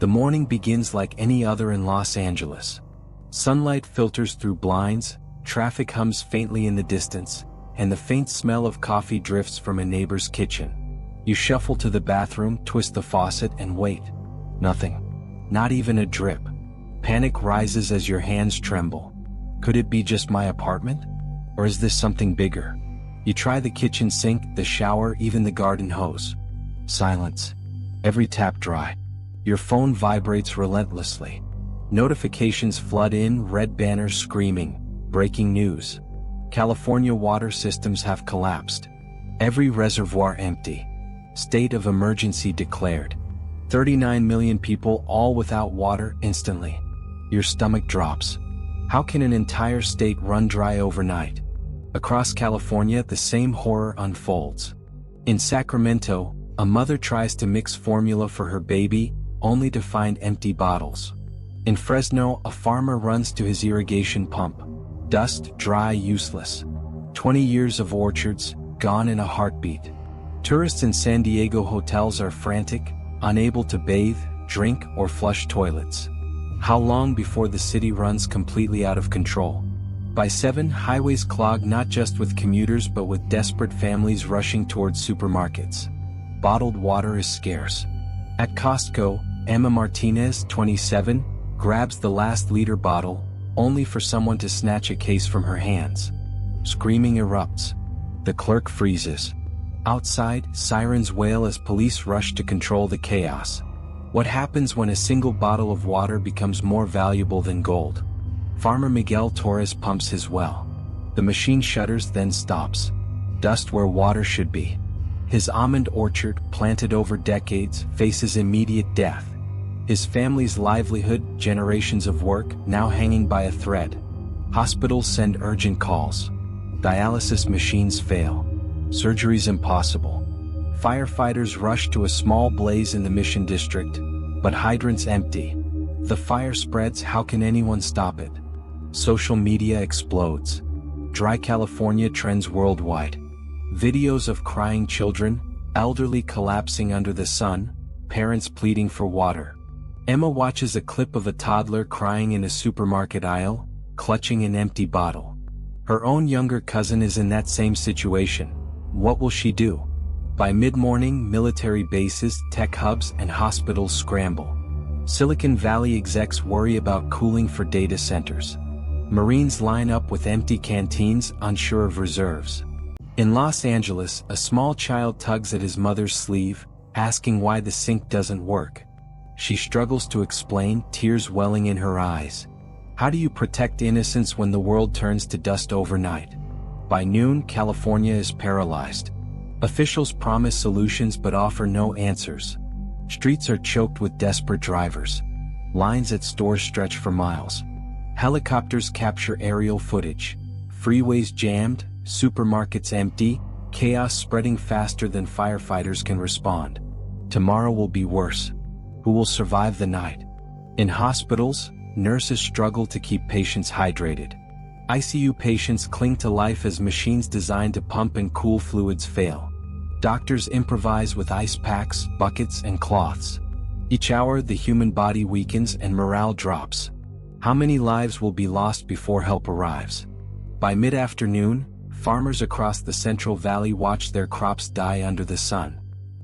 The morning begins like any other in Los Angeles. Sunlight filters through blinds, traffic hums faintly in the distance, and the faint smell of coffee drifts from a neighbor's kitchen. You shuffle to the bathroom, twist the faucet, and wait. Nothing. Not even a drip. Panic rises as your hands tremble. Could it be just my apartment? Or is this something bigger? You try the kitchen sink, the shower, even the garden hose. Silence. Every tap dry. Your phone vibrates relentlessly. Notifications flood in, red banners screaming, breaking news. California water systems have collapsed. Every reservoir empty. State of emergency declared. 39 million people all without water instantly. Your stomach drops. How can an entire state run dry overnight? Across California, the same horror unfolds. In Sacramento, a mother tries to mix formula for her baby, only to find empty bottles. In Fresno, a farmer runs to his irrigation pump. Dust, dry, useless. 20 years of orchards, gone in a heartbeat. Tourists in San Diego hotels are frantic, unable to bathe, drink, or flush toilets. How long before the city runs completely out of control? By 7, highways clog not just with commuters but with desperate families rushing towards supermarkets. Bottled water is scarce. At Costco, Emma Martinez, 27, grabs the last liter bottle, only for someone to snatch a case from her hands. Screaming erupts. The clerk freezes. Outside, sirens wail as police rush to control the chaos. What happens when a single bottle of water becomes more valuable than gold? Farmer Miguel Torres pumps his well. The machine shudders, then stops. Dust where water should be. His almond orchard, planted over decades, faces immediate death. His family's livelihood, generations of work, now hanging by a thread. Hospitals send urgent calls. Dialysis machines fail. Surgeries impossible. Firefighters rush to a small blaze in the Mission District, but hydrants empty. The fire spreads, how can anyone stop it? Social media explodes. Dry California trends worldwide. Videos of crying children, elderly collapsing under the sun, parents pleading for water. Emma watches a clip of a toddler crying in a supermarket aisle, clutching an empty bottle. Her own younger cousin is in that same situation. What will she do? By mid-morning, military bases, tech hubs, and hospitals scramble. Silicon Valley execs worry about cooling for data centers. Marines line up with empty canteens, unsure of reserves. In Los Angeles, a small child tugs at his mother's sleeve, asking why the sink doesn't work. She struggles to explain, tears welling in her eyes. How do you protect innocence when the world turns to dust overnight? By noon, California is paralyzed. Officials promise solutions but offer no answers. Streets are choked with desperate drivers. Lines at stores stretch for miles. Helicopters capture aerial footage. Freeways jammed, supermarkets empty, chaos spreading faster than firefighters can respond. Tomorrow will be worse. Who will survive the night? In hospitals, nurses struggle to keep patients hydrated. ICU patients cling to life as machines designed to pump and cool fluids fail. Doctors improvise with ice packs, buckets, and cloths. Each hour, the human body weakens and morale drops. How many lives will be lost before help arrives? By mid-afternoon, farmers across the Central Valley watch their crops die under the sun.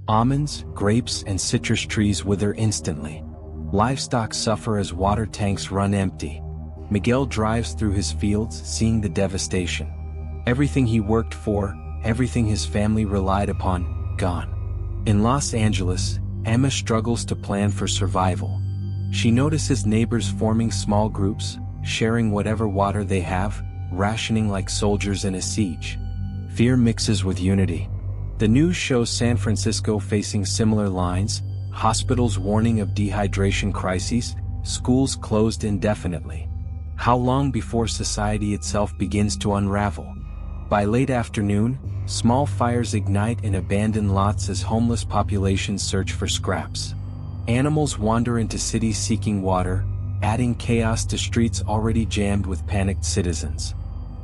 Almonds, grapes, and citrus trees wither instantly. Livestock suffer as water tanks run empty. Miguel drives through his fields, seeing the devastation. Everything he worked for, everything his family relied upon, gone. In Los Angeles, Emma struggles to plan for survival. She notices neighbors forming small groups, sharing whatever water they have, rationing like soldiers in a siege. Fear mixes with unity. The news shows San Francisco facing similar lines, hospitals warning of dehydration crises, schools closed indefinitely. How long before society itself begins to unravel? By late afternoon, small fires ignite in abandoned lots as homeless populations search for scraps. Animals wander into cities seeking water, adding chaos to streets already jammed with panicked citizens.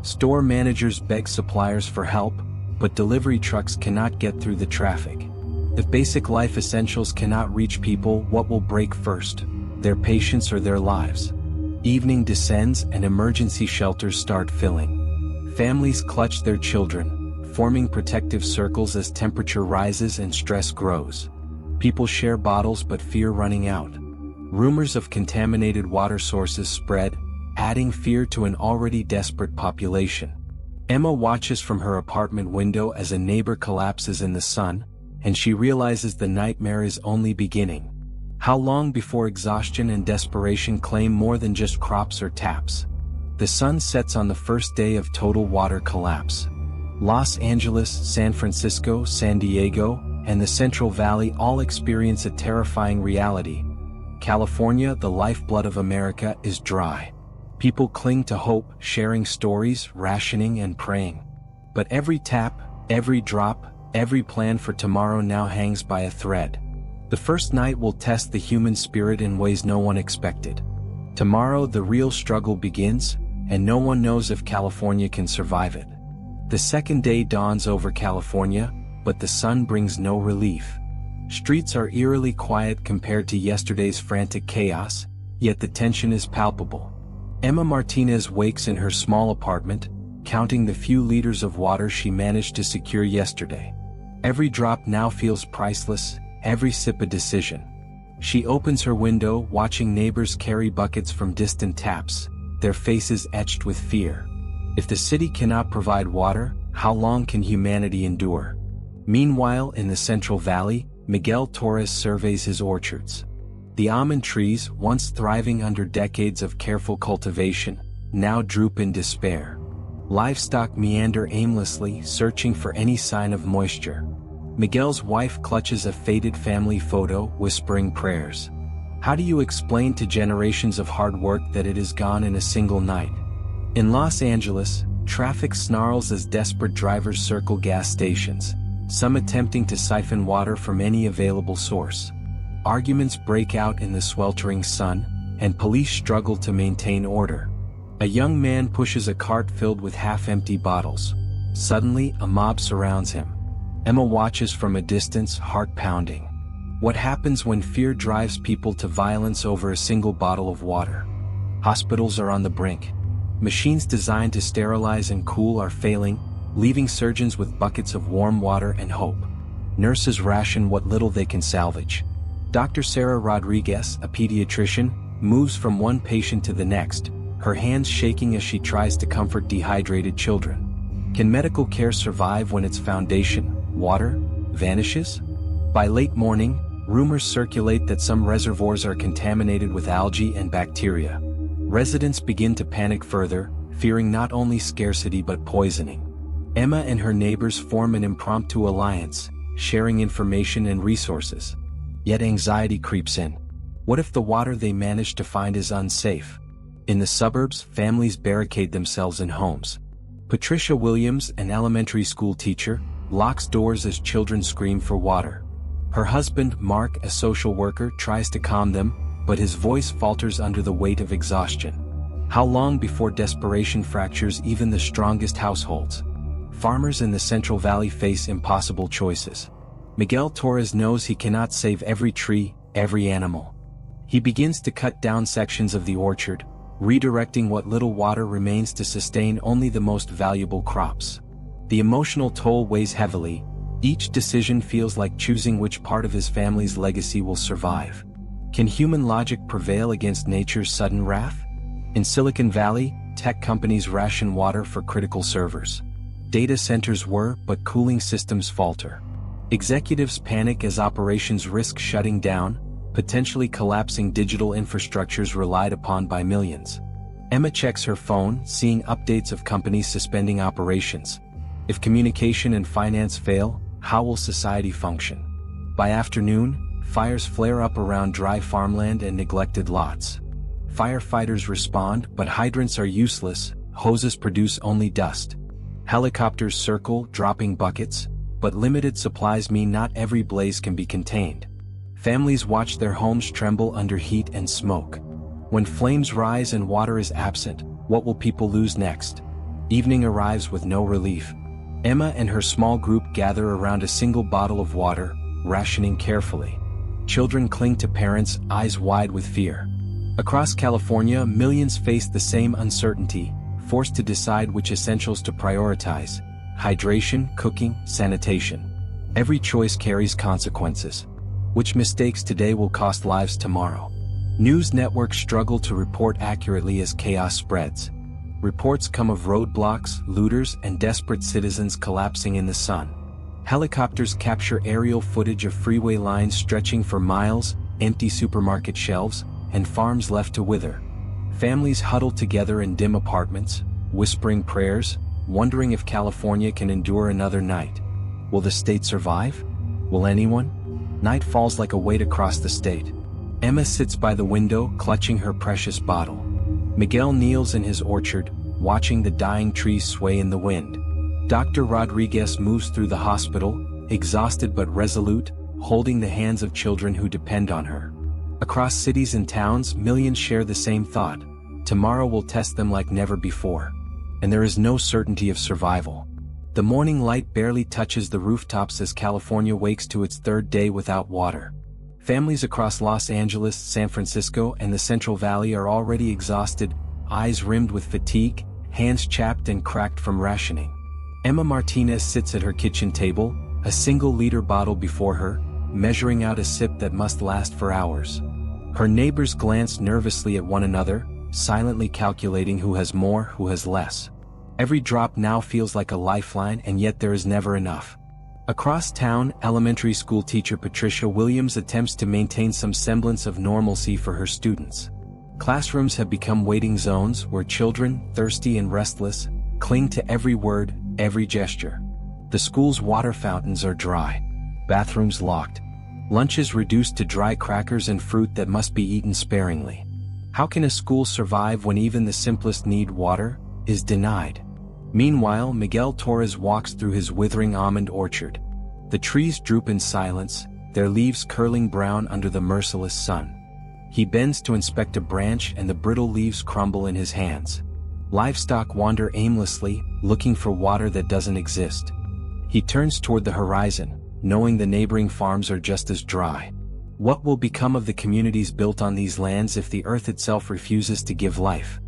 Store managers beg suppliers for help, but delivery trucks cannot get through the traffic. If basic life essentials cannot reach people, what will break first? Their patience or their lives? Evening descends and emergency shelters start filling. Families clutch their children, forming protective circles as temperature rises and stress grows. People share bottles but fear running out. Rumors of contaminated water sources spread, adding fear to an already desperate population. Emma watches from her apartment window as a neighbor collapses in the sun, and she realizes the nightmare is only beginning. How long before exhaustion and desperation claim more than just crops or taps? The sun sets on the first day of total water collapse. Los Angeles, San Francisco, San Diego, and the Central Valley all experience a terrifying reality. California, the lifeblood of America, is dry. People cling to hope, sharing stories, rationing and praying. But every tap, every drop, every plan for tomorrow now hangs by a thread. The first night will test the human spirit in ways no one expected. Tomorrow the real struggle begins, and no one knows if California can survive it. The second day dawns over California, but the sun brings no relief. Streets are eerily quiet compared to yesterday's frantic chaos, yet the tension is palpable. Emma Martinez wakes in her small apartment, counting the few liters of water she managed to secure yesterday. Every drop now feels priceless, every sip a decision. She opens her window, watching neighbors carry buckets from distant taps, their faces etched with fear. If the city cannot provide water, how long can humanity endure? Meanwhile, in the Central Valley, Miguel Torres surveys his orchards. The almond trees, once thriving under decades of careful cultivation, now droop in despair. Livestock meander aimlessly, searching for any sign of moisture. Miguel's wife clutches a faded family photo, whispering prayers. How do you explain to generations of hard work that it is gone in a single night? In Los Angeles, traffic snarls as desperate drivers circle gas stations, some attempting to siphon water from any available source. Arguments break out in the sweltering sun, and police struggle to maintain order. A young man pushes a cart filled with half-empty bottles. Suddenly, a mob surrounds him. Emma watches from a distance, heart pounding. What happens when fear drives people to violence over a single bottle of water? Hospitals are on the brink. Machines designed to sterilize and cool are failing, leaving surgeons with buckets of warm water and hope. Nurses ration what little they can salvage. Dr. Sarah Rodriguez, a pediatrician, moves from one patient to the next, her hands shaking as she tries to comfort dehydrated children. Can medical care survive when its foundation, water, vanishes? By late morning, rumors circulate that some reservoirs are contaminated with algae and bacteria. Residents begin to panic further, fearing not only scarcity but poisoning. Emma and her neighbors form an impromptu alliance, sharing information and resources. Yet anxiety creeps in. What if the water they manage to find is unsafe? In the suburbs, families barricade themselves in homes. Patricia Williams, an elementary school teacher, locks doors as children scream for water. Her husband, Mark, a social worker, tries to calm them, but his voice falters under the weight of exhaustion. How long before desperation fractures even the strongest households? Farmers in the Central Valley face impossible choices. Miguel Torres knows he cannot save every tree, every animal. He begins to cut down sections of the orchard, redirecting what little water remains to sustain only the most valuable crops. The emotional toll weighs heavily. Each decision feels like choosing which part of his family's legacy will survive. Can human logic prevail against nature's sudden wrath? In Silicon Valley, tech companies ration water for critical servers. Data centers whir, but cooling systems falter. Executives panic as operations risk shutting down, potentially collapsing digital infrastructures relied upon by millions. Emma checks her phone, seeing updates of companies suspending operations. If communication and finance fail, how will society function? By afternoon, fires flare up around dry farmland and neglected lots. Firefighters respond, but hydrants are useless, hoses produce only dust. Helicopters circle, dropping buckets, but limited supplies mean not every blaze can be contained. Families watch their homes tremble under heat and smoke. When flames rise and water is absent, what will people lose next? Evening arrives with no relief. Emma and her small group gather around a single bottle of water, rationing carefully. Children cling to parents, eyes wide with fear. Across California, millions face the same uncertainty, forced to decide which essentials to prioritize: hydration, cooking, sanitation. Every choice carries consequences. Which mistakes today will cost lives tomorrow? News networks struggle to report accurately as chaos spreads. Reports come of roadblocks, looters, and desperate citizens collapsing in the sun. Helicopters capture aerial footage of freeway lines stretching for miles, empty supermarket shelves, and farms left to wither. Families huddle together in dim apartments, whispering prayers, wondering if California can endure another night. Will the state survive? Will anyone? Night falls like a weight across the state. Emma sits by the window, clutching her precious bottle. Miguel kneels in his orchard, watching the dying trees sway in the wind. Dr. Rodriguez moves through the hospital, exhausted but resolute, holding the hands of children who depend on her. Across cities and towns, millions share the same thought: tomorrow will test them like never before. And there is no certainty of survival. The morning light barely touches the rooftops as California wakes to its third day without water. Families across Los Angeles, San Francisco, and the Central Valley are already exhausted, eyes rimmed with fatigue, hands chapped and cracked from rationing. Emma Martinez sits at her kitchen table, a single-liter bottle before her, measuring out a sip that must last for hours. Her neighbors glance nervously at one another, silently calculating who has more, who has less. Every drop now feels like a lifeline, and yet there is never enough. Across town, elementary school teacher Patricia Williams attempts to maintain some semblance of normalcy for her students. Classrooms have become waiting zones where children, thirsty and restless, cling to every word, every gesture. The school's water fountains are dry, bathrooms locked, lunches reduced to dry crackers and fruit that must be eaten sparingly. How can a school survive when even the simplest need, water, is denied? Meanwhile, Miguel Torres walks through his withering almond orchard. The trees droop in silence, their leaves curling brown under the merciless sun. He bends to inspect a branch and the brittle leaves crumble in his hands. Livestock wander aimlessly, looking for water that doesn't exist. He turns toward the horizon, knowing the neighboring farms are just as dry. What will become of the communities built on these lands if the earth itself refuses to give life?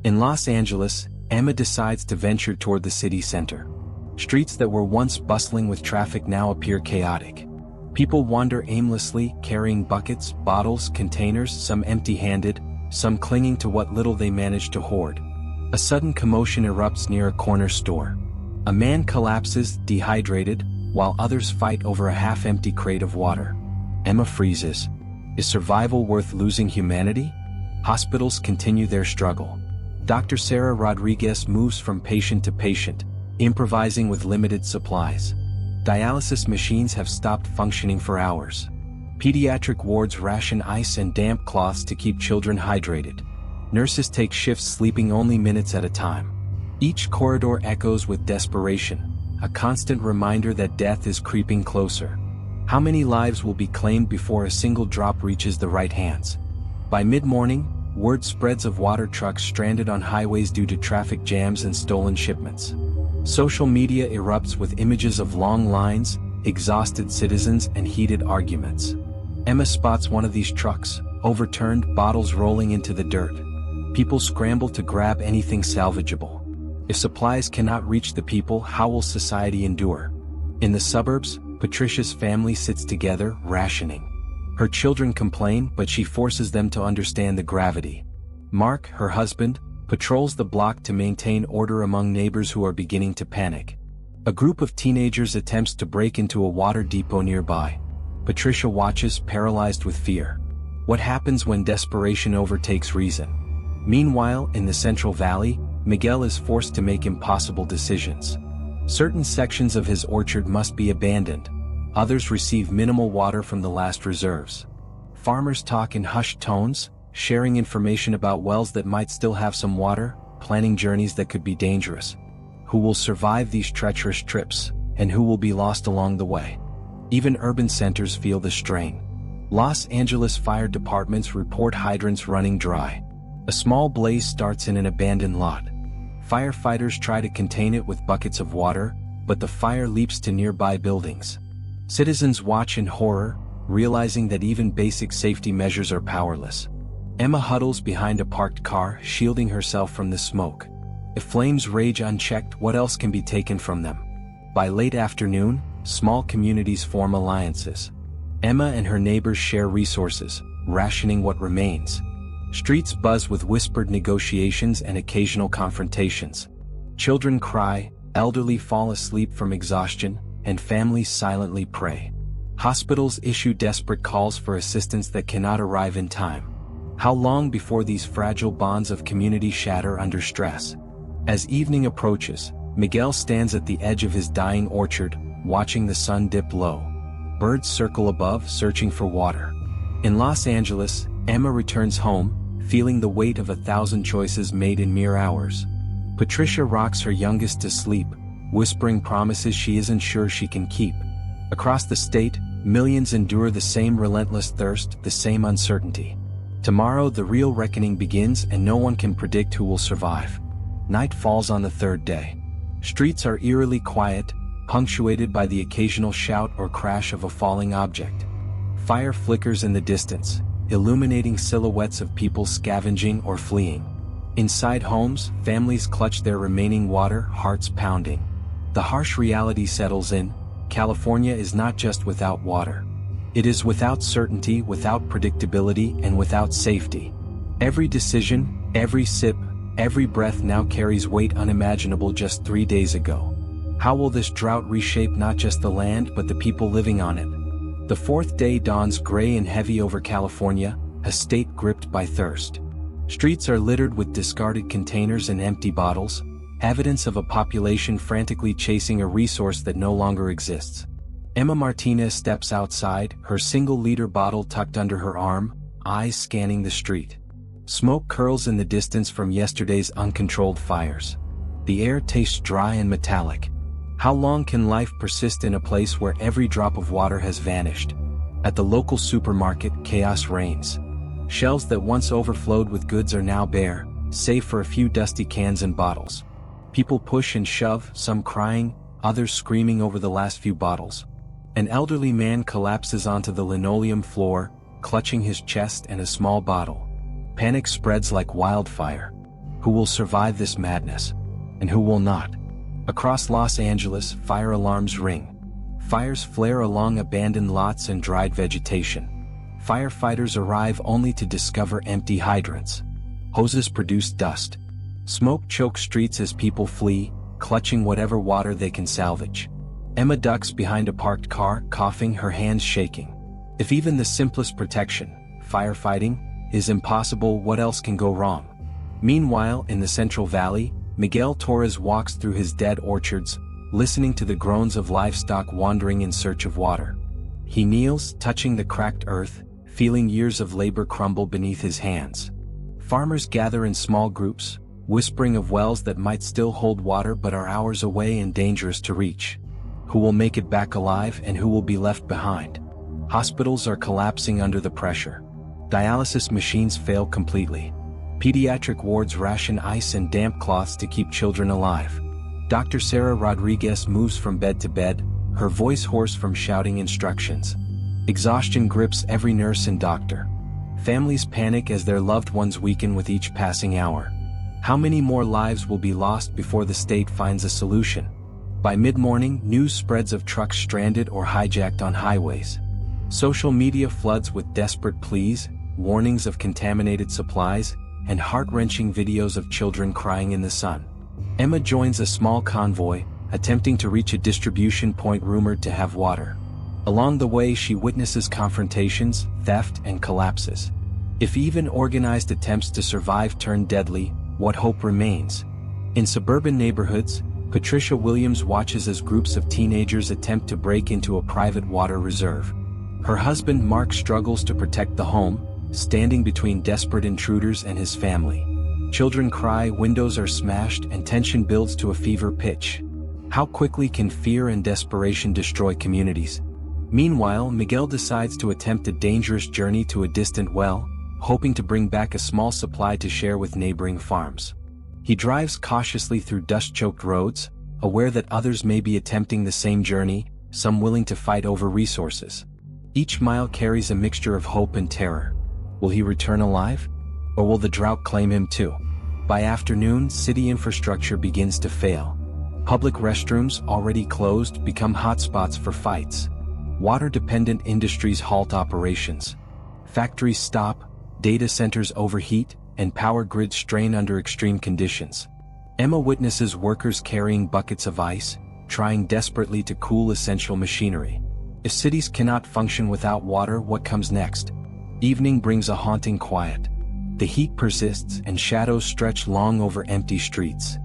In Los Angeles, Emma decides to venture toward the city center. Streets that were once bustling with traffic now appear chaotic. People wander aimlessly, carrying buckets, bottles, containers, some empty-handed, some clinging to what little they manage to hoard. A sudden commotion erupts near a corner store. A man collapses, dehydrated, while others fight over a half-empty crate of water. Emma freezes. Is survival worth losing humanity? Hospitals continue their struggle. Dr. Sarah Rodriguez moves from patient to patient, improvising with limited supplies. Dialysis machines have stopped functioning for hours. Pediatric wards ration ice and damp cloths to keep children hydrated. Nurses take shifts sleeping only minutes at a time. Each corridor echoes with desperation, a constant reminder that death is creeping closer. How many lives will be claimed before a single drop reaches the right hands? By mid-morning, word spreads of water trucks stranded on highways due to traffic jams and stolen shipments. Social media erupts with images of long lines, exhausted citizens, and heated arguments. Emma spots one of these trucks, overturned, bottles rolling into the dirt. People scramble to grab anything salvageable. If supplies cannot reach the people, how will society endure? In the suburbs, Patricia's family sits together, rationing. Her children complain, but she forces them to understand the gravity. Mark, her husband, patrols the block to maintain order among neighbors who are beginning to panic. A group of teenagers attempts to break into a water depot nearby. Patricia watches, paralyzed with fear. What happens when desperation overtakes reason? Meanwhile, in the Central Valley, Miguel is forced to make impossible decisions. Certain sections of his orchard must be abandoned. Others receive minimal water from the last reserves. Farmers talk in hushed tones, sharing information about wells that might still have some water, planning journeys that could be dangerous. Who will survive these treacherous trips, and who will be lost along the way? Even urban centers feel the strain. Los Angeles fire departments report hydrants running dry. A small blaze starts in an abandoned lot. Firefighters try to contain it with buckets of water, but the fire leaps to nearby buildings. Citizens watch in horror, realizing that even basic safety measures are powerless. Emma huddles behind a parked car, shielding herself from the smoke. If flames rage unchecked, what else can be taken from them? By late afternoon, small communities form alliances. Emma and her neighbors share resources, rationing what remains. Streets buzz with whispered negotiations and occasional confrontations. Children cry, elderly fall asleep from exhaustion, and families silently pray. Hospitals issue desperate calls for assistance that cannot arrive in time. How long before these fragile bonds of community shatter under stress? As evening approaches, Miguel stands at the edge of his dying orchard, watching the sun dip low. Birds circle above, searching for water. In Los Angeles, Emma returns home, feeling the weight of 1,000 choices made in mere hours. Patricia rocks her youngest to sleep, whispering promises she isn't sure she can keep. Across the state, millions endure the same relentless thirst, the same uncertainty. Tomorrow the real reckoning begins, and no one can predict who will survive. Night falls on the third day. Streets are eerily quiet, punctuated by the occasional shout or crash of a falling object. Fire flickers in the distance, illuminating silhouettes of people scavenging or fleeing. Inside homes, families clutch their remaining water, hearts pounding. The harsh reality settles in: California is not just without water. It is without certainty, without predictability, and without safety. Every decision, every sip, every breath now carries weight unimaginable just 3 days ago. How will this drought reshape not just the land but the people living on it? The fourth day dawns gray and heavy over California, a state gripped by thirst. Streets are littered with discarded containers and empty bottles, evidence of a population frantically chasing a resource that no longer exists. Emma Martinez steps outside, her single-liter bottle tucked under her arm, eyes scanning the street. Smoke curls in the distance from yesterday's uncontrolled fires. The air tastes dry and metallic. How long can life persist in a place where every drop of water has vanished? At the local supermarket, chaos reigns. Shelves that once overflowed with goods are now bare, save for a few dusty cans and bottles. People push and shove, some crying, others screaming over the last few bottles. An elderly man collapses onto the linoleum floor, clutching his chest and a small bottle. Panic spreads like wildfire. Who will survive this madness? And who will not? Across Los Angeles, fire alarms ring. Fires flare along abandoned lots and dried vegetation. Firefighters arrive only to discover empty hydrants. Hoses produce dust. Smoke chokes streets as people flee, clutching whatever water they can salvage. Emma ducks behind a parked car, coughing, her hands shaking. If even the simplest protection, firefighting, is impossible, what else can go wrong? Meanwhile, in the Central Valley, Miguel Torres walks through his dead orchards, listening to the groans of livestock wandering in search of water. He kneels, touching the cracked earth, feeling years of labor crumble beneath his hands. Farmers gather in small groups, whispering of wells that might still hold water but are hours away and dangerous to reach. Who will make it back alive and who will be left behind? Hospitals are collapsing under the pressure. Dialysis machines fail completely. Pediatric wards ration ice and damp cloths to keep children alive. Dr. Sarah Rodriguez moves from bed to bed, her voice hoarse from shouting instructions. Exhaustion grips every nurse and doctor. Families panic as their loved ones weaken with each passing hour. How many more lives will be lost before the state finds a solution? By mid-morning, news spreads of trucks stranded or hijacked on highways. Social media floods with desperate pleas, warnings of contaminated supplies, and heart-wrenching videos of children crying in the sun. Emma joins a small convoy, attempting to reach a distribution point rumored to have water. Along the way, she witnesses confrontations, theft, and collapses. If even organized attempts to survive turn deadly, what hope remains? In suburban neighborhoods, Patricia Williams watches as groups of teenagers attempt to break into a private water reserve. Her husband Mark struggles to protect the home, standing between desperate intruders and his family. Children cry, windows are smashed, and tension builds to a fever pitch. How quickly can fear and desperation destroy communities? Meanwhile, Miguel decides to attempt a dangerous journey to a distant well, hoping to bring back a small supply to share with neighboring farms. He drives cautiously through dust-choked roads, aware that others may be attempting the same journey, some willing to fight over resources. Each mile carries a mixture of hope and terror. Will he return alive? Or will the drought claim him too? By afternoon, city infrastructure begins to fail. Public restrooms, already closed, become hotspots for fights. Water-dependent industries halt operations. Factories stop, data centers overheat, and power grids strain under extreme conditions. Emma witnesses workers carrying buckets of ice, trying desperately to cool essential machinery. If cities cannot function without water, what comes next? Evening brings a haunting quiet. The heat persists and shadows stretch long over empty streets.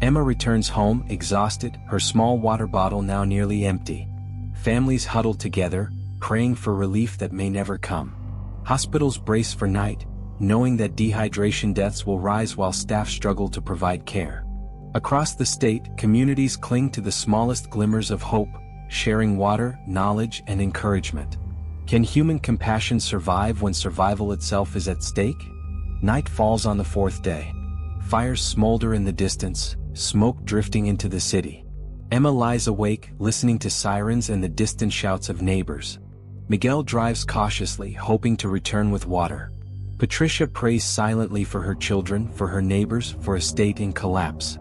Emma returns home, exhausted, her small water bottle now nearly empty. Families huddle together, praying for relief that may never come. Hospitals brace for night, knowing that dehydration deaths will rise while staff struggle to provide care. Across the state, communities cling to the smallest glimmers of hope, sharing water, knowledge, and encouragement. Can human compassion survive when survival itself is at stake? Night falls on the fourth day. Fires smolder in the distance, smoke drifting into the city. Emma lies awake, listening to sirens and the distant shouts of neighbors. Miguel drives cautiously, hoping to return with water. Patricia prays silently for her children, for her neighbors, for a state in collapse.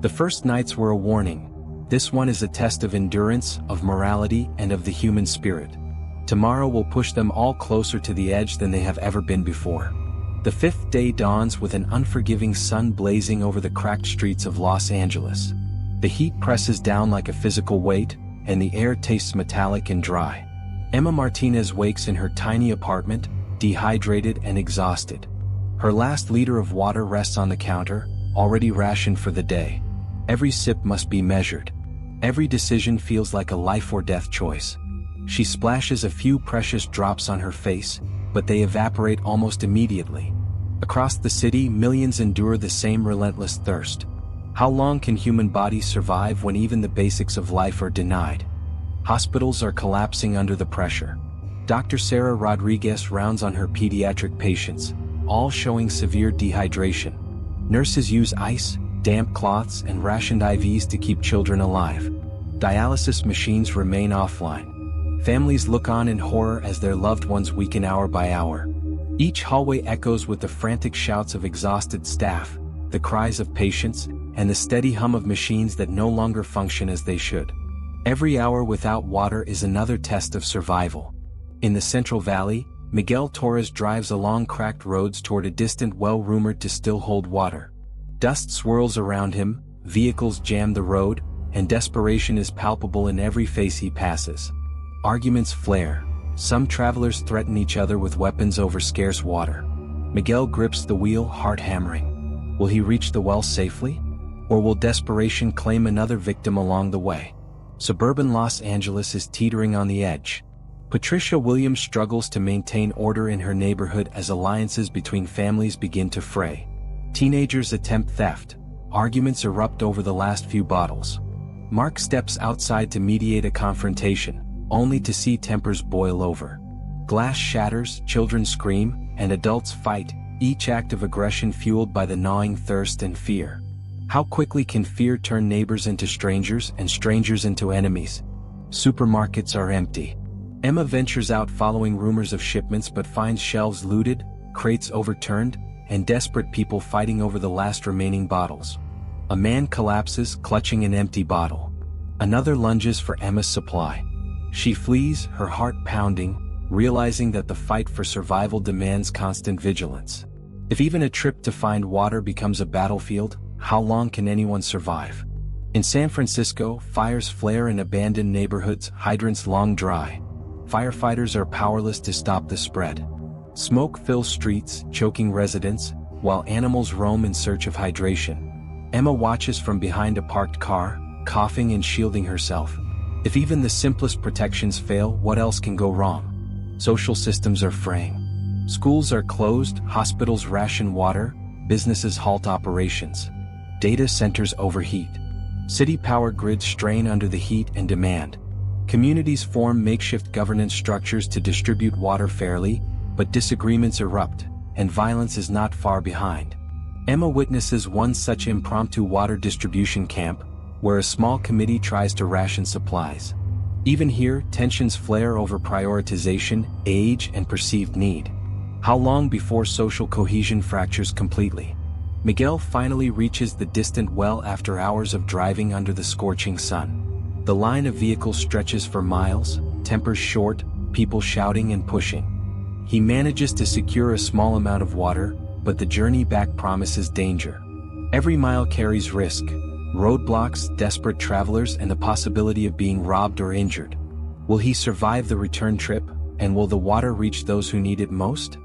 The first nights were a warning. This one is a test of endurance, of morality, and of the human spirit. Tomorrow will push them all closer to the edge than they have ever been before. The fifth day dawns with an unforgiving sun blazing over the cracked streets of Los Angeles. The heat presses down like a physical weight, and the air tastes metallic and dry. Emma Martinez wakes in her tiny apartment, dehydrated and exhausted. Her last liter of water rests on the counter, already rationed for the day. Every sip must be measured. Every decision feels like a life or death choice. She splashes a few precious drops on her face, but they evaporate almost immediately. Across the city, millions endure the same relentless thirst. How long can human bodies survive when even the basics of life are denied? Hospitals are collapsing under the pressure. Dr. Sarah Rodriguez rounds on her pediatric patients, all showing severe dehydration. Nurses use ice, damp cloths, and rationed IVs to keep children alive. Dialysis machines remain offline. Families look on in horror as their loved ones weaken hour by hour. Each hallway echoes with the frantic shouts of exhausted staff, the cries of patients, and the steady hum of machines that no longer function as they should. Every hour without water is another test of survival. In the Central Valley, Miguel Torres drives along cracked roads toward a distant well rumored to still hold water. Dust swirls around him, vehicles jam the road, and desperation is palpable in every face he passes. Arguments flare. Some travelers threaten each other with weapons over scarce water. Miguel grips the wheel, heart hammering. Will he reach the well safely? Or will desperation claim another victim along the way? Suburban Los Angeles is teetering on the edge. Patricia Williams struggles to maintain order in her neighborhood as alliances between families begin to fray. Teenagers attempt theft. Arguments erupt over the last few bottles. Mark steps outside to mediate a confrontation, only to see tempers boil over. Glass shatters, children scream, and adults fight, each act of aggression fueled by the gnawing thirst and fear. How quickly can fear turn neighbors into strangers and strangers into enemies? Supermarkets are empty. Emma ventures out following rumors of shipments but finds shelves looted, crates overturned, and desperate people fighting over the last remaining bottles. A man collapses, clutching an empty bottle. Another lunges for Emma's supply. She flees, her heart pounding, realizing that the fight for survival demands constant vigilance. If even a trip to find water becomes a battlefield, how long can anyone survive? In San Francisco, fires flare in abandoned neighborhoods, hydrants long dry. Firefighters are powerless to stop the spread. Smoke fills streets, choking residents, while animals roam in search of hydration. Emma watches from behind a parked car, coughing and shielding herself. If even the simplest protections fail, what else can go wrong? Social systems are fraying. Schools are closed, hospitals ration water, businesses halt operations. Data centers overheat. City power grids strain under the heat and demand. Communities form makeshift governance structures to distribute water fairly, but disagreements erupt, and violence is not far behind. Emma witnesses one such impromptu water distribution camp, where a small committee tries to ration supplies. Even here, tensions flare over prioritization, age, and perceived need. How long before social cohesion fractures completely? Miguel finally reaches the distant well after hours of driving under the scorching sun. The line of vehicles stretches for miles, tempers short, people shouting and pushing. He manages to secure a small amount of water, but the journey back promises danger. Every mile carries risk, roadblocks, desperate travelers, and the possibility of being robbed or injured. Will he survive the return trip, and will the water reach those who need it most?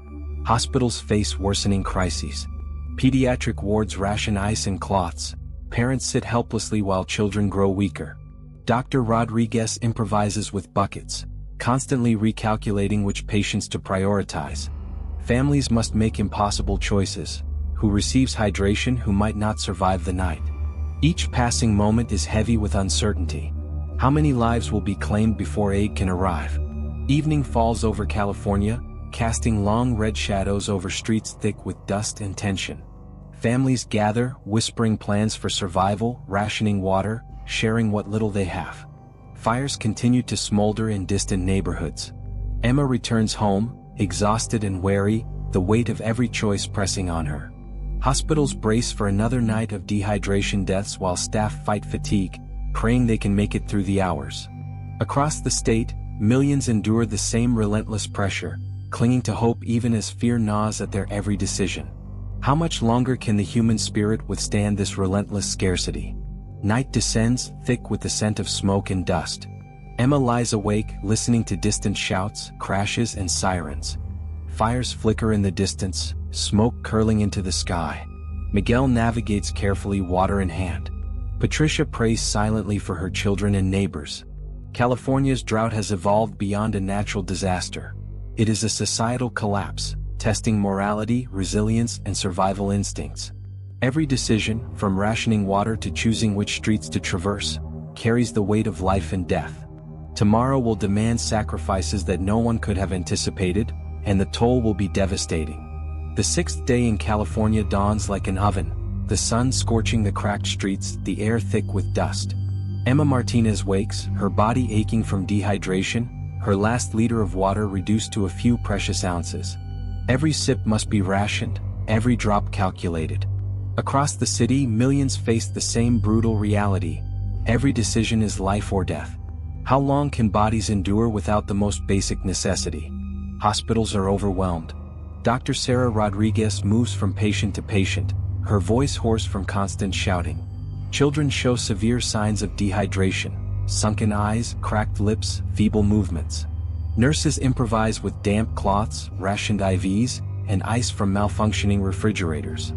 Hospitals face worsening crises. Pediatric wards ration ice and cloths. Parents sit helplessly while children grow weaker. Dr. Rodriguez improvises with buckets, constantly recalculating which patients to prioritize. Families must make impossible choices. Who receives hydration, who might not survive the night? Each passing moment is heavy with uncertainty. How many lives will be claimed before aid can arrive? Evening falls over California, casting long red shadows over streets thick with dust and tension. Families gather, whispering plans for survival, rationing water, sharing what little they have. Fires continue to smolder in distant neighborhoods. Emma returns home, exhausted and wary, the weight of every choice pressing on her. Hospitals brace for another night of dehydration deaths while staff fight fatigue, praying they can make it through the hours. Across the state, millions endure the same relentless pressure, clinging to hope even as fear gnaws at their every decision. How much longer can the human spirit withstand this relentless scarcity? Night descends, thick with the scent of smoke and dust. Emma lies awake, listening to distant shouts, crashes, and sirens. Fires flicker in the distance, smoke curling into the sky. Miguel navigates carefully, water in hand. Patricia prays silently for her children and neighbors. California's drought has evolved beyond a natural disaster. It is a societal collapse, testing morality, resilience, and survival instincts. Every decision, from rationing water to choosing which streets to traverse, carries the weight of life and death. Tomorrow will demand sacrifices that no one could have anticipated, and the toll will be devastating. The sixth day in California dawns like an oven, the sun scorching the cracked streets, the air thick with dust. Emma Martinez wakes, her body aching from dehydration, her last liter of water reduced to a few precious ounces. Every sip must be rationed, every drop calculated. Across the city, millions face the same brutal reality. Every decision is life or death. How long can bodies endure without the most basic necessity? Hospitals are overwhelmed. Dr. Sarah Rodriguez moves from patient to patient, her voice hoarse from constant shouting. Children show severe signs of dehydration, sunken eyes, cracked lips, feeble movements. Nurses improvise with damp cloths, rationed IVs, and ice from malfunctioning refrigerators.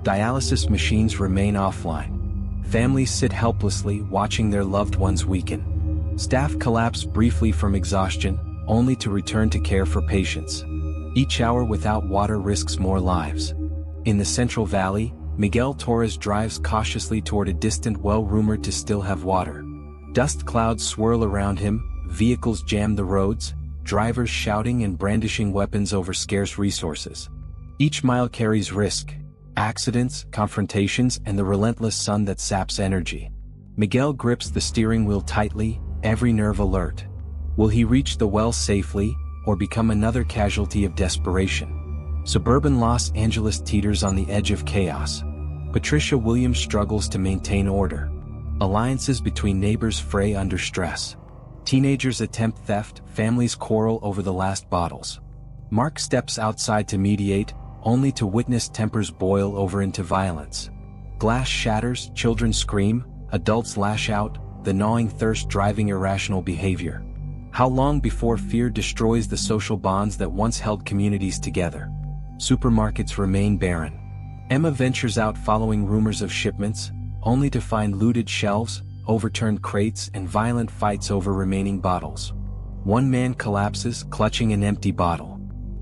Dialysis machines remain offline. Families sit helplessly, watching their loved ones weaken. Staff collapse briefly from exhaustion, only to return to care for patients. Each hour without water risks more lives. In the Central Valley, Miguel Torres drives cautiously toward a distant well rumored to still have water. Dust clouds swirl around him, vehicles jam the roads, drivers shouting and brandishing weapons over scarce resources. Each mile carries risk, accidents, confrontations, and the relentless sun that saps energy. Miguel grips the steering wheel tightly, every nerve alert. Will he reach the well safely, or become another casualty of desperation? Suburban Los Angeles teeters on the edge of chaos. Patricia Williams struggles to maintain order. Alliances between neighbors fray under stress. Teenagers attempt theft, families quarrel over the last bottles. Mark steps outside to mediate, only to witness tempers boil over into violence. Glass shatters, children scream, adults lash out, the gnawing thirst driving irrational behavior. How long before fear destroys the social bonds that once held communities together? Supermarkets remain barren. Emma ventures out following rumors of shipments, only to find looted shelves, overturned crates, and violent fights over remaining bottles. One man collapses, clutching an empty bottle.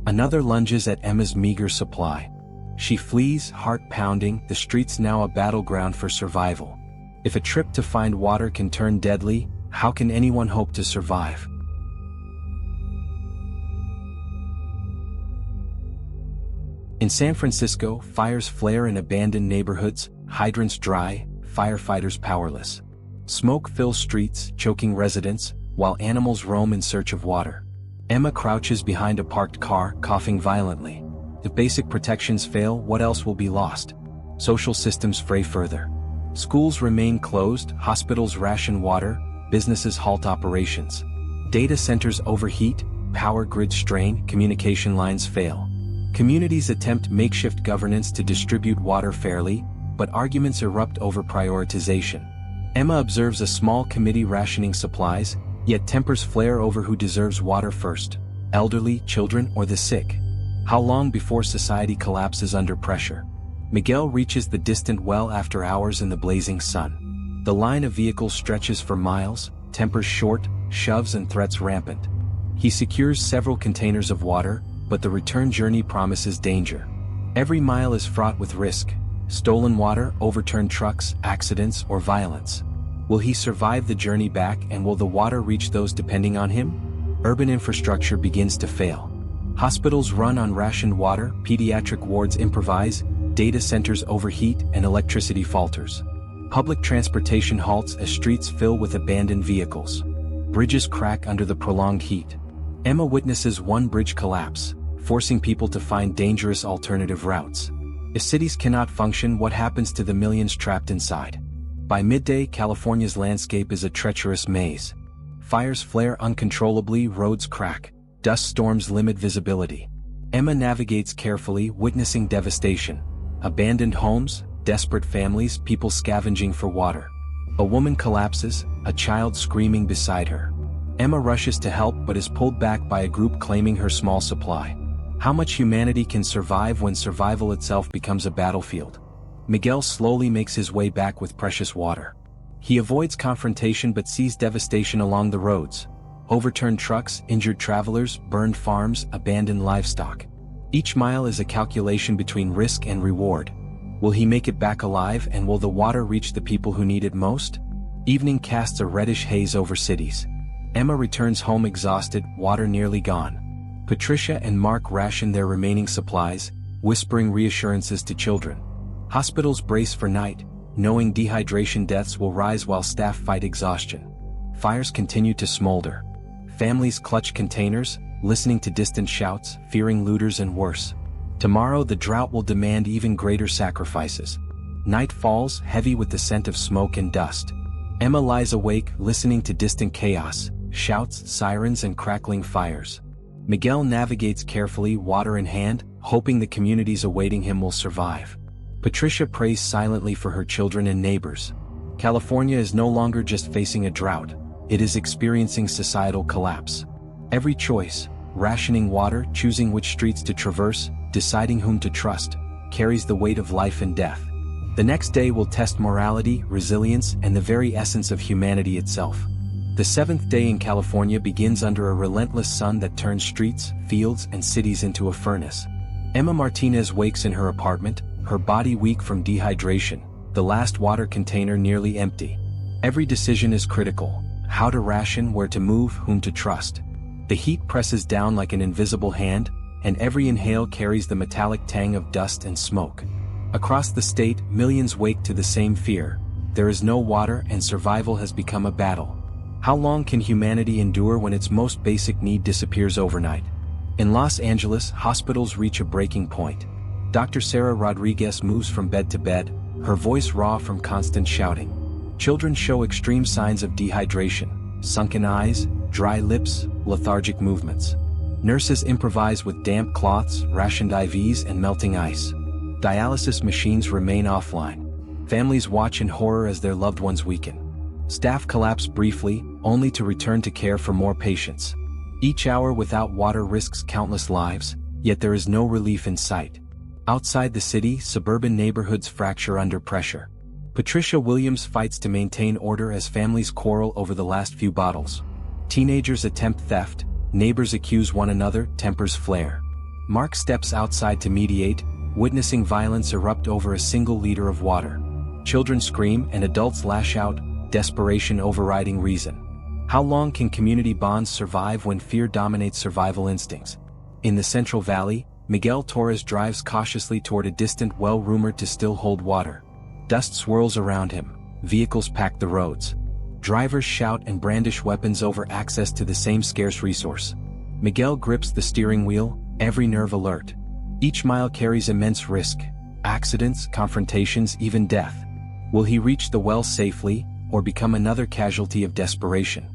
Another lunges at Emma's meager supply. She flees, heart pounding, the streets now a battleground for survival. If a trip to find water can turn deadly, how can anyone hope to survive? In San Francisco, fires flare in abandoned neighborhoods, hydrants dry, firefighters powerless. Smoke fills streets, choking residents, while animals roam in search of water. Emma crouches behind a parked car, coughing violently. If basic protections fail, what else will be lost? Social systems fray further. Schools remain closed, hospitals ration water, businesses halt operations. Data centers overheat, power grids strain, communication lines fail. Communities attempt makeshift governance to distribute water fairly, but arguments erupt over prioritization. Emma observes a small committee rationing supplies, yet tempers flare over who deserves water first: elderly, children, or the sick. How long before society collapses under pressure? Miguel reaches the distant well after hours in the blazing sun. The line of vehicles stretches for miles, tempers short, shoves and threats rampant. He secures several containers of water, but the return journey promises danger. Every mile is fraught with risk: stolen water, overturned trucks, accidents, or violence. Will he survive the journey back, and will the water reach those depending on him? Urban infrastructure begins to fail. Hospitals run on rationed water, pediatric wards improvise, data centers overheat, and electricity falters. Public transportation halts as streets fill with abandoned vehicles. Bridges crack under the prolonged heat. Emma witnesses one bridge collapse, forcing people to find dangerous alternative routes. If cities cannot function, what happens to the millions trapped inside? By midday, California's landscape is a treacherous maze. Fires flare uncontrollably, roads crack, dust storms limit visibility. Emma navigates carefully, witnessing devastation. Abandoned homes, desperate families, people scavenging for water. A woman collapses, a child screaming beside her. Emma rushes to help but is pulled back by a group claiming her small supply. How much humanity can survive when survival itself becomes a battlefield? Miguel slowly makes his way back with precious water. He avoids confrontation but sees devastation along the roads. Overturned trucks, injured travelers, burned farms, abandoned livestock. Each mile is a calculation between risk and reward. Will he make it back alive, and will the water reach the people who need it most? Evening casts a reddish haze over cities. Emma returns home exhausted, water nearly gone. Patricia and Mark ration their remaining supplies, whispering reassurances to children. Hospitals brace for night, knowing dehydration deaths will rise while staff fight exhaustion. Fires continue to smolder. Families clutch containers, listening to distant shouts, fearing looters and worse. Tomorrow the drought will demand even greater sacrifices. Night falls, heavy with the scent of smoke and dust. Emma lies awake, listening to distant chaos, shouts, sirens and crackling fires. Miguel navigates carefully, water in hand, hoping the communities awaiting him will survive. Patricia prays silently for her children and neighbors. California is no longer just facing a drought, it is experiencing societal collapse. Every choice, rationing water, choosing which streets to traverse, deciding whom to trust, carries the weight of life and death. The next day will test morality, resilience, and the very essence of humanity itself. The seventh day in California begins under a relentless sun that turns streets, fields, and cities into a furnace. Emma Martinez wakes in her apartment, her body weak from dehydration, the last water container nearly empty. Every decision is critical: how to ration, where to move, whom to trust. The heat presses down like an invisible hand, and every inhale carries the metallic tang of dust and smoke. Across the state, millions wake to the same fear: there is no water and survival has become a battle. How long can humanity endure when its most basic need disappears overnight? In Los Angeles, hospitals reach a breaking point. Dr. Sarah Rodriguez moves from bed to bed, her voice raw from constant shouting. Children show extreme signs of dehydration: sunken eyes, dry lips, lethargic movements. Nurses improvise with damp cloths, rationed IVs, and melting ice. Dialysis machines remain offline. Families watch in horror as their loved ones weaken. Staff collapse briefly, only to return to care for more patients. Each hour without water risks countless lives, yet there is no relief in sight. Outside the city, suburban neighborhoods fracture under pressure. Patricia Williams fights to maintain order as families quarrel over the last few bottles. Teenagers attempt theft, neighbors accuse one another, tempers flare. Mark steps outside to mediate, witnessing violence erupt over a single liter of water. Children scream and adults lash out, desperation overriding reason. How long can community bonds survive when fear dominates survival instincts? In the Central Valley, Miguel Torres drives cautiously toward a distant well rumored to still hold water. Dust swirls around him, vehicles pack the roads. Drivers shout and brandish weapons over access to the same scarce resource. Miguel grips the steering wheel, every nerve alert. Each mile carries immense risk: accidents, confrontations, even death. Will he reach the well safely, or become another casualty of desperation?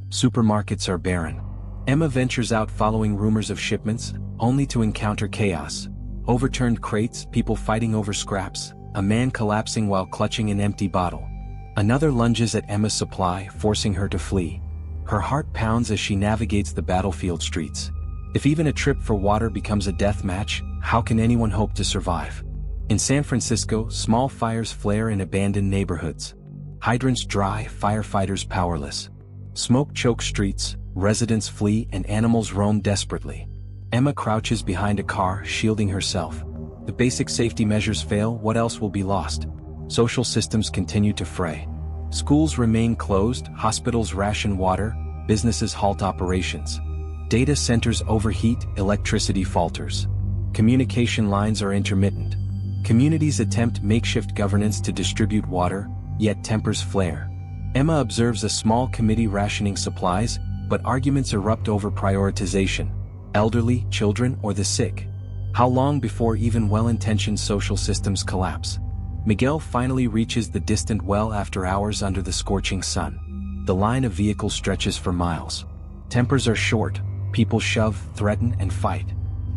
Supermarkets are barren. Emma ventures out following rumors of shipments, only to encounter chaos. Overturned crates, people fighting over scraps, a man collapsing while clutching an empty bottle. Another lunges at Emma's supply, forcing her to flee. Her heart pounds as she navigates the battlefield streets. If even a trip for water becomes a death match, how can anyone hope to survive? In San Francisco, small fires flare in abandoned neighborhoods. Hydrants dry, firefighters powerless. Smoke chokes streets, residents flee, and animals roam desperately. Emma crouches behind a car, shielding herself. The basic safety measures fail, what else will be lost? Social systems continue to fray. Schools remain closed, hospitals ration water, businesses halt operations. Data centers overheat, electricity falters. Communication lines are intermittent. Communities attempt makeshift governance to distribute water, yet tempers flare. Emma observes a small committee rationing supplies, but arguments erupt over prioritization: elderly, children, or the sick. How long before even well-intentioned social systems collapse? Miguel finally reaches the distant well after hours under the scorching sun. The line of vehicles stretches for miles. Tempers are short, people shove, threaten, and fight.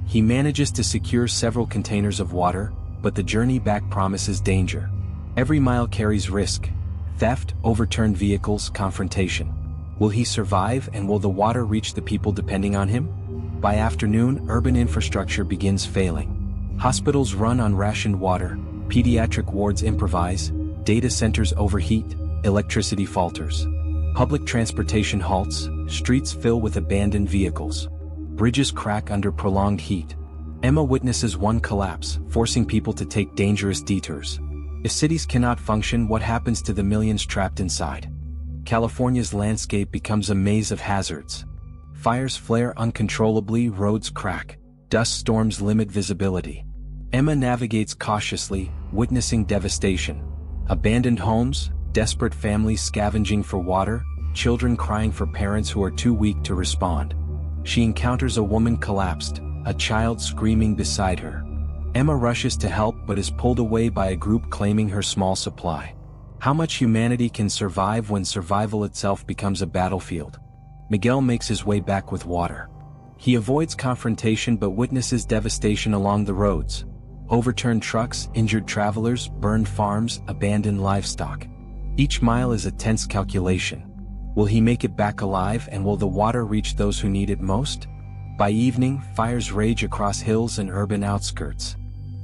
He manages to secure several containers of water, but the journey back promises danger. Every mile carries risk: theft, overturned vehicles, confrontation. Will he survive, and will the water reach the people depending on him? By afternoon, urban infrastructure begins failing. Hospitals run on rationed water, pediatric wards improvise, data centers overheat, electricity falters. Public transportation halts, streets fill with abandoned vehicles. Bridges crack under prolonged heat. Emma witnesses one collapse, forcing people to take dangerous detours. If cities cannot function, what happens to the millions trapped inside? California's landscape becomes a maze of hazards. Fires flare uncontrollably, roads crack, dust storms limit visibility. Emma navigates cautiously, witnessing devastation. Abandoned homes, desperate families scavenging for water, children crying for parents who are too weak to respond. She encounters a woman collapsed, a child screaming beside her. Emma rushes to help but is pulled away by a group claiming her small supply. How much humanity can survive when survival itself becomes a battlefield? Miguel makes his way back with water. He avoids confrontation but witnesses devastation along the roads. Overturned trucks, injured travelers, burned farms, abandoned livestock. Each mile is a tense calculation. Will he make it back alive, and will the water reach those who need it most? By evening, fires rage across hills and urban outskirts.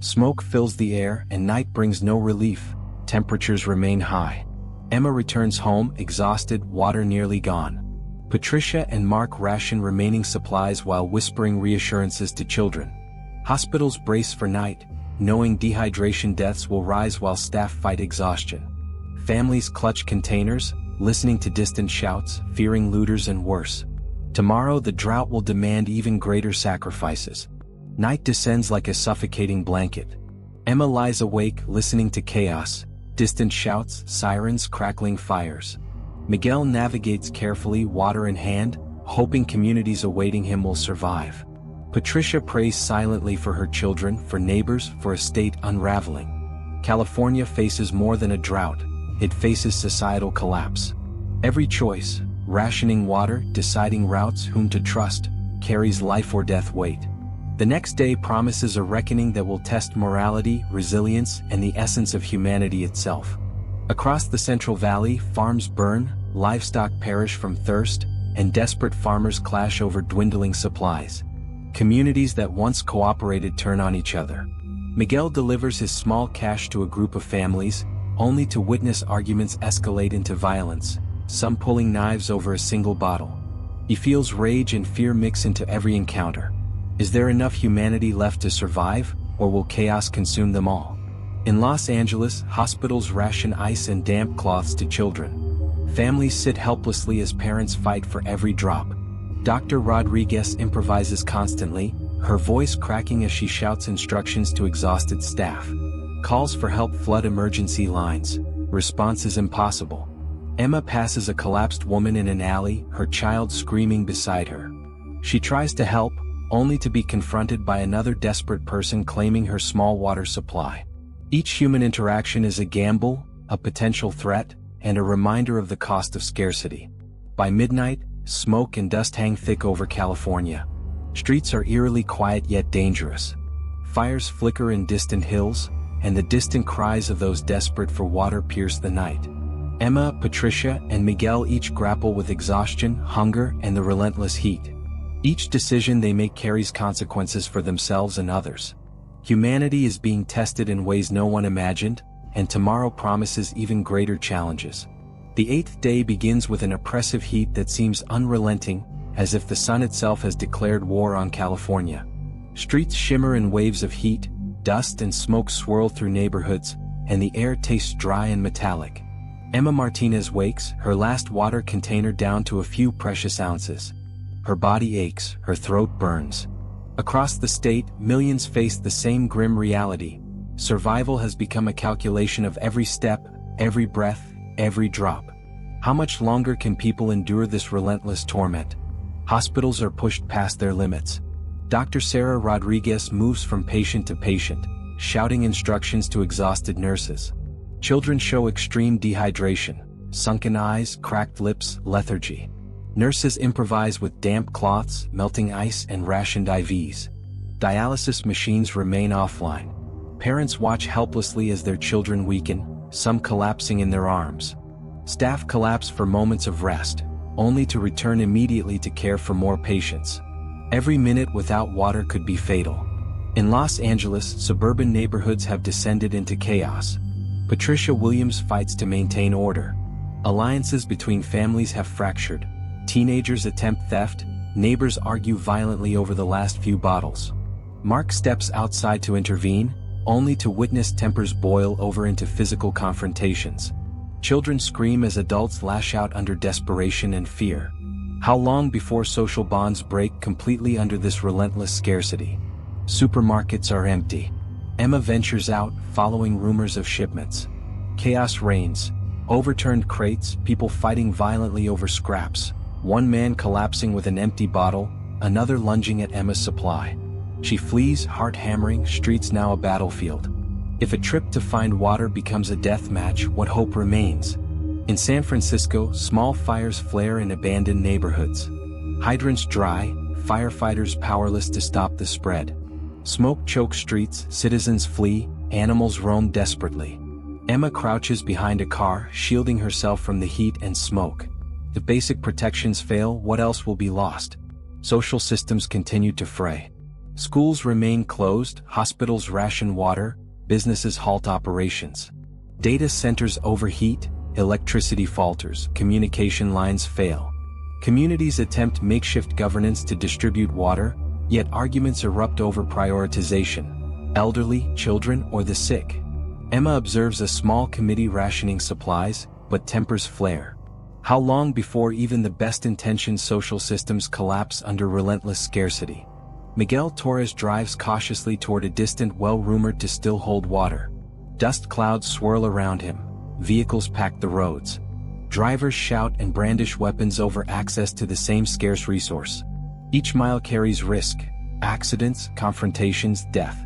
Smoke fills the air, and night brings no relief. Temperatures remain high. Emma returns home, exhausted, water nearly gone. Patricia and Mark ration remaining supplies while whispering reassurances to children. Hospitals brace for night, knowing dehydration deaths will rise while staff fight exhaustion. Families clutch containers, listening to distant shouts, fearing looters and worse. Tomorrow the drought will demand even greater sacrifices. Night descends like a suffocating blanket. Emma lies awake, listening to chaos, distant shouts, sirens, crackling fires. Miguel navigates carefully, water in hand, hoping communities awaiting him will survive. Patricia prays silently for her children, for neighbors, for a state unraveling. California faces more than a drought, it faces societal collapse. Every choice, rationing water, deciding routes, whom to trust, carries life or death weight. The next day promises a reckoning that will test morality, resilience, and the essence of humanity itself. Across the Central Valley, farms burn, livestock perish from thirst, and desperate farmers clash over dwindling supplies. Communities that once cooperated turn on each other. Miguel delivers his small cash to a group of families, only to witness arguments escalate into violence, some pulling knives over a single bottle. He feels rage and fear mix into every encounter. Is there enough humanity left to survive, or will chaos consume them all? In Los Angeles, hospitals ration ice and damp cloths to children. Families sit helplessly as parents fight for every drop. Dr. Rodriguez improvises constantly, her voice cracking as she shouts instructions to exhausted staff. Calls for help flood emergency lines. Response is impossible. Emma passes a collapsed woman in an alley, her child screaming beside her. She tries to help, only to be confronted by another desperate person claiming her small water supply. Each human interaction is a gamble, a potential threat, and a reminder of the cost of scarcity. By midnight, smoke and dust hang thick over California. Streets are eerily quiet yet dangerous. Fires flicker in distant hills, and the distant cries of those desperate for water pierce the night. Emma, Patricia, and Miguel each grapple with exhaustion, hunger, and the relentless heat. Each decision they make carries consequences for themselves and others. Humanity is being tested in ways no one imagined, and tomorrow promises even greater challenges. The 8th day begins with an oppressive heat that seems unrelenting, as if the sun itself has declared war on California. Streets shimmer in waves of heat, dust and smoke swirl through neighborhoods, and the air tastes dry and metallic. Emma Martinez wakes, her last water container down to a few precious ounces. Her body aches, her throat burns. Across the state, millions face the same grim reality. Survival has become a calculation of every step, every breath, every drop. How much longer can people endure this relentless torment? Hospitals are pushed past their limits. Dr. Sarah Rodriguez moves from patient to patient, shouting instructions to exhausted nurses. Children show extreme dehydration, sunken eyes, cracked lips, lethargy. Nurses improvise with damp cloths, melting ice, and rationed IVs. Dialysis machines remain offline. Parents watch helplessly as their children weaken, some collapsing in their arms. Staff collapse for moments of rest, only to return immediately to care for more patients. Every minute without water could be fatal. In Los Angeles, suburban neighborhoods have descended into chaos. Patricia Williams fights to maintain order. Alliances between families have fractured. Teenagers attempt theft, neighbors argue violently over the last few bottles. Mark steps outside to intervene, only to witness tempers boil over into physical confrontations. Children scream as adults lash out under desperation and fear. How long before social bonds break completely under this relentless scarcity? Supermarkets are empty. Emma ventures out, following rumors of shipments. Chaos reigns. Overturned crates, people fighting violently over scraps. One man collapsing with an empty bottle, another lunging at Emma's supply. She flees, heart hammering, streets now a battlefield. If a trip to find water becomes a death match, what hope remains? In San Francisco, small fires flare in abandoned neighborhoods. Hydrants dry, firefighters powerless to stop the spread. Smoke chokes streets, citizens flee, animals roam desperately. Emma crouches behind a car, shielding herself from the heat and smoke. If basic protections fail, what else will be lost? Social systems continue to fray. Schools remain closed, hospitals ration water, businesses halt operations. Data centers overheat, electricity falters, communication lines fail. Communities attempt makeshift governance to distribute water, yet arguments erupt over prioritization: elderly, children, or the sick. Emma observes a small committee rationing supplies, but tempers flare. How long before even the best-intentioned social systems collapse under relentless scarcity? Miguel Torres drives cautiously toward a distant well rumored to still hold water. Dust clouds swirl around him. Vehicles pack the roads. Drivers shout and brandish weapons over access to the same scarce resource. Each mile carries risk: accidents, confrontations, death.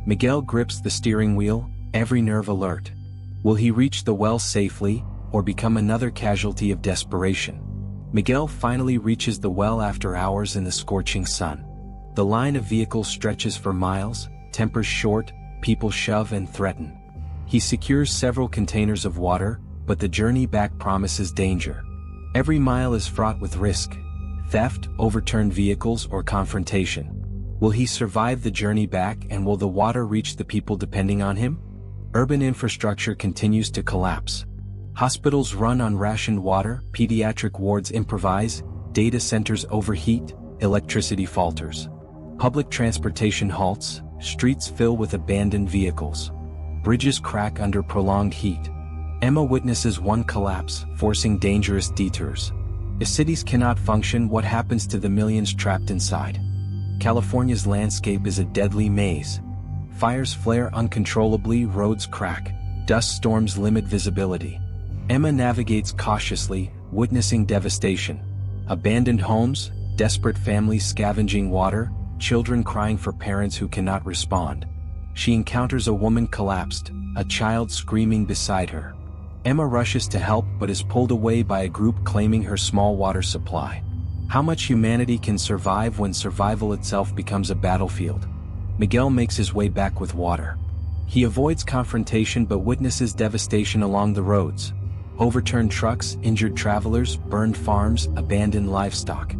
Miguel grips the steering wheel, every nerve alert. Will he reach the well safely, or become another casualty of desperation? Miguel finally reaches the well after hours in the scorching sun. The line of vehicles stretches for miles, tempers short, people shove and threaten. He secures several containers of water, but the journey back promises danger. Every mile is fraught with risk: theft, overturned vehicles, or confrontation. Will he survive the journey back, and will the water reach the people depending on him? Urban infrastructure continues to collapse. Hospitals run on rationed water, pediatric wards improvise, data centers overheat, electricity falters. Public transportation halts, streets fill with abandoned vehicles. Bridges crack under prolonged heat. Emma witnesses one collapse, forcing dangerous detours. If cities cannot function, what happens to the millions trapped inside? California's landscape is a deadly maze. Fires flare uncontrollably, roads crack, dust storms limit visibility. Emma navigates cautiously, witnessing devastation. Abandoned homes, desperate families scavenging water, children crying for parents who cannot respond. She encounters a woman collapsed, a child screaming beside her. Emma rushes to help but is pulled away by a group claiming her small water supply. How much humanity can survive when survival itself becomes a battlefield? Miguel makes his way back with water. He avoids confrontation but witnesses devastation along the roads. Overturned trucks, injured travelers, burned farms, abandoned livestock.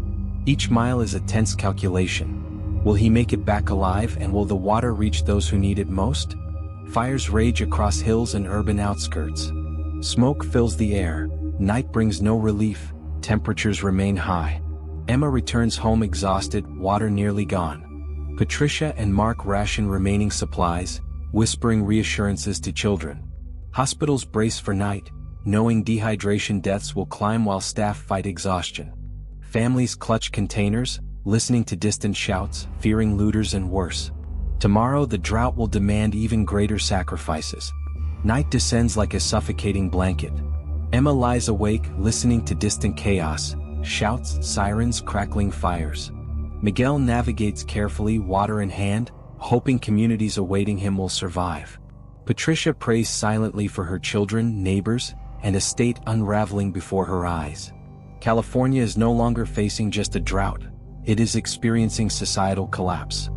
Each mile is a tense calculation. Will he make it back alive, and will the water reach those who need it most? Fires rage across hills and urban outskirts. Smoke fills the air. Night brings no relief. Temperatures remain high. Emma returns home exhausted, water nearly gone. Patricia and Mark ration remaining supplies, whispering reassurances to children. Hospitals brace for night, knowing dehydration deaths will climb while staff fight exhaustion. Families clutch containers, listening to distant shouts, fearing looters and worse. Tomorrow the drought will demand even greater sacrifices. Night descends like a suffocating blanket. Emma lies awake, listening to distant chaos, shouts, sirens, crackling fires. Miguel navigates carefully, water in hand, hoping communities awaiting him will survive. Patricia prays silently for her children, neighbors, and a state unraveling before her eyes. California is no longer facing just a drought. It is experiencing societal collapse.